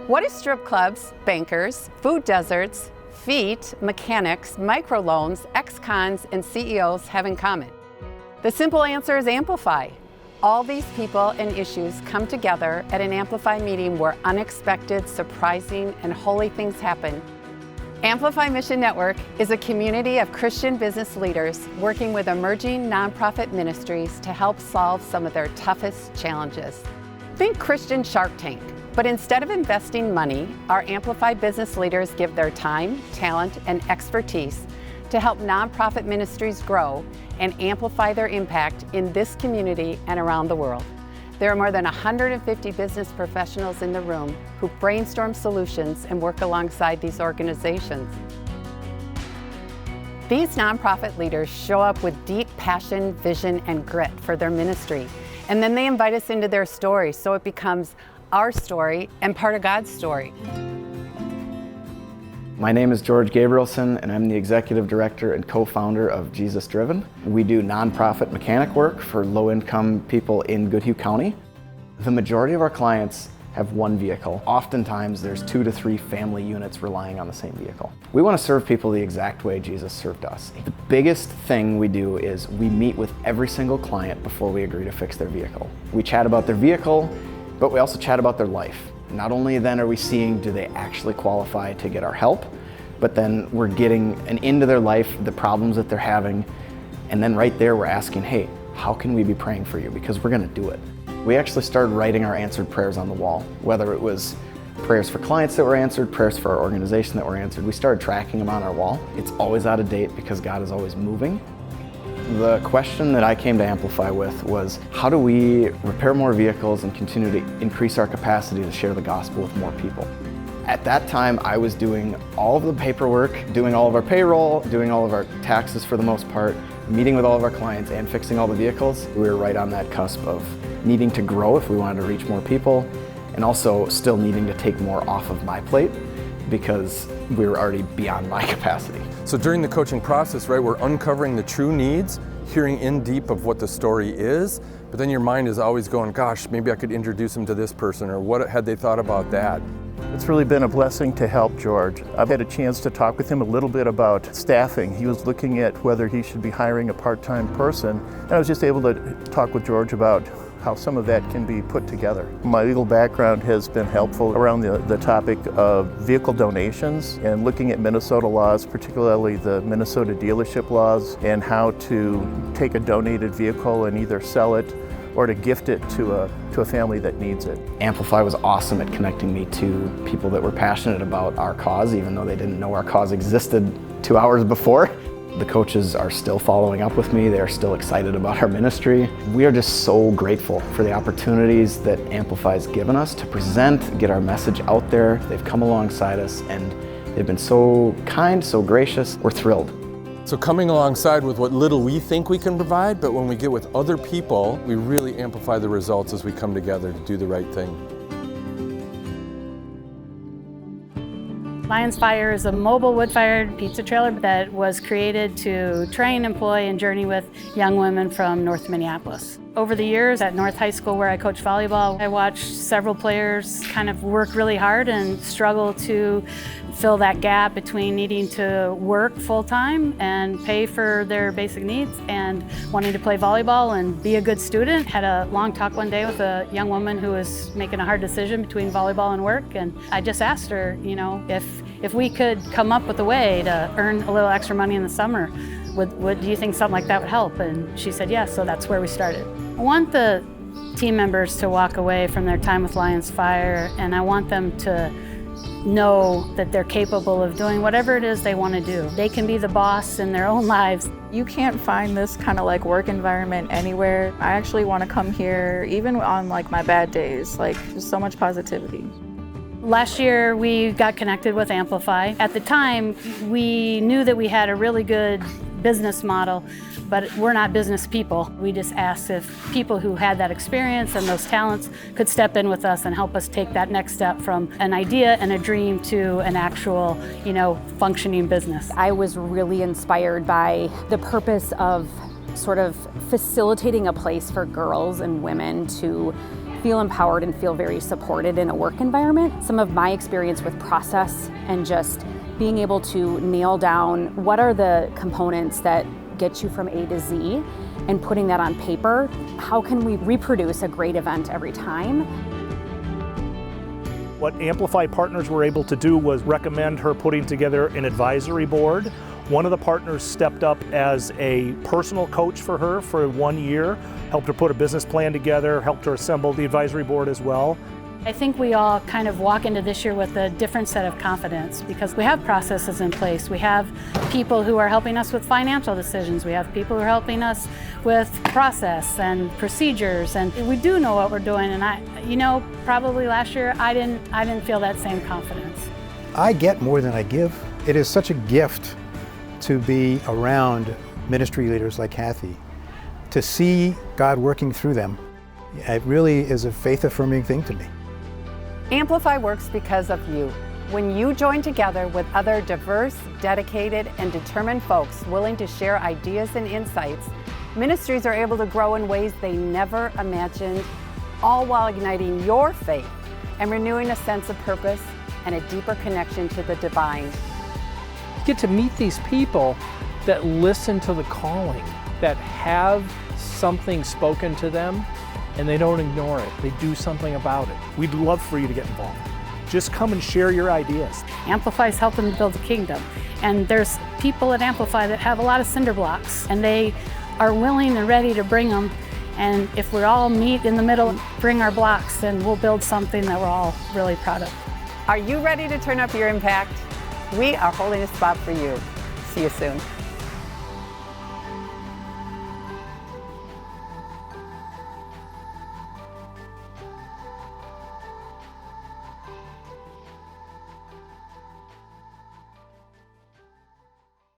What do strip clubs, bankers, food deserts, feet, mechanics, microloans, ex-cons, and CEOs have in common? The simple answer is Amplify. All these people and issues come together at an Amplify meeting where unexpected, surprising, and holy things happen. Amplify Mission Network is a community of Christian business leaders working with emerging nonprofit ministries to help solve some of their toughest challenges. Think Christian Shark Tank, but instead of investing money, our Amplify business leaders give their time, talent, and expertise to help nonprofit ministries grow and amplify their impact in this community and around the world. There are more than 150 business professionals in the room who brainstorm solutions and work alongside these organizations. These nonprofit leaders show up with deep passion, vision, and grit for their ministry, and then they invite us into their story so it becomes our story and part of God's story. My name is George Gabrielson, and I'm the Executive Director and co-founder of Jesus Driven. We do nonprofit mechanic work for low-income people in Goodhue County. The majority of our clients have one vehicle. Oftentimes, there's 2 to 3 family units relying on the same vehicle. We want to serve people the exact way Jesus served us. The biggest thing we do is we meet with every single client before we agree to fix their vehicle. We chat about their vehicle, but we also chat about their life. Not only then are we seeing do they actually qualify to get our help, but then we're getting into their life, the problems that they're having, and then right there we're asking, hey, how can we be praying for you? Because we're gonna do it. We actually started writing our answered prayers on the wall, whether it was prayers for clients that were answered, prayers for our organization that were answered. We started tracking them on our wall. It's always out of date because God is always moving. The question that I came to Amplify with was, how do we repair more vehicles and continue to increase our capacity to share the gospel with more people? At that time, I was doing all of the paperwork, doing all of our payroll, doing all of our taxes for the most part, meeting with all of our clients and fixing all the vehicles. We were right on that cusp of needing to grow if we wanted to reach more people, and also still needing to take more off of my plate because we were already beyond my capacity. So during the coaching process, right, we're uncovering the true needs, hearing in deep of what the story is, but then your mind is always going, gosh, maybe I could introduce them to this person, or what had they thought about that? It's really been a blessing to help George. I've had a chance to talk with him a little bit about staffing. He was looking at whether he should be hiring a part-time person, and I was just able to talk with George about how some of that can be put together. My legal background has been helpful around the topic of vehicle donations and looking at Minnesota laws, particularly the Minnesota dealership laws, and how to take a donated vehicle and either sell it or to gift it to a family that needs it. Amplify was awesome at connecting me to people that were passionate about our cause, even though they didn't know our cause existed 2 hours before. The coaches are still following up with me. They're still excited about our ministry. We are just so grateful for the opportunities that Amplify's given us to present, get our message out there. They've come alongside us and they've been so kind, so gracious. We're thrilled. So coming alongside with what little we think we can provide, but when we get with other people, we really amplify the results as we come together to do the right thing. Lions Fire is a mobile wood-fired pizza trailer that was created to train, employ, and journey with young women from North Minneapolis. Over the years at North High School where I coach volleyball, I watched several players kind of work really hard and struggle to fill that gap between needing to work full-time and pay for their basic needs and wanting to play volleyball and be a good student. Had a long talk one day with a young woman who was making a hard decision between volleyball and work, and I just asked her, you know, if we could come up with a way to earn a little extra money in the summer, do you think something like that would help? And she said yes, so that's where we started. I want the team members to walk away from their time with Lions Fire, and I want them to know that they're capable of doing whatever it is they want to do. They can be the boss in their own lives. You can't find this kind of like work environment anywhere. I actually want to come here even on like my bad days, like just so much positivity. Last year we got connected with Amplify. At the time we knew that we had a really good business model, but we're not business people. We just asked if people who had that experience and those talents could step in with us and help us take that next step from an idea and a dream to an actual, functioning business. I was really inspired by the purpose of sort of facilitating a place for girls and women to feel empowered and feel very supported in a work environment. Some of my experience with process and just being able to nail down what are the components that get you from A to Z and putting that on paper, how can we reproduce a great event every time? What Amplify partners were able to do was recommend her putting together an advisory board. One of the partners stepped up as a personal coach for her for 1 year, helped her put a business plan together, helped her assemble the advisory board as well. I think we all kind of walk into this year with a different set of confidence because we have processes in place. We have people who are helping us with financial decisions. We have people who are helping us with process and procedures, and we do know what we're doing. And probably last year I didn't feel that same confidence. I get more than I give. It is such a gift to be around ministry leaders like Kathy, to see God working through them. It really is a faith-affirming thing to me. Amplify works because of you. When you join together with other diverse, dedicated, and determined folks willing to share ideas and insights, ministries are able to grow in ways they never imagined, all while igniting your faith and renewing a sense of purpose and a deeper connection to the divine. You get to meet these people that listen to the calling, that have something spoken to them, and they don't ignore it. They do something about it. We'd love for you to get involved. Just come and share your ideas. Amplify is helping to build the kingdom. And there's people at Amplify that have a lot of cinder blocks, and they are willing and ready to bring them. And if we all meet in the middle, bring our blocks, then we'll build something that we're all really proud of. Are you ready to turn up your impact? We are holding a spot for you. See you soon.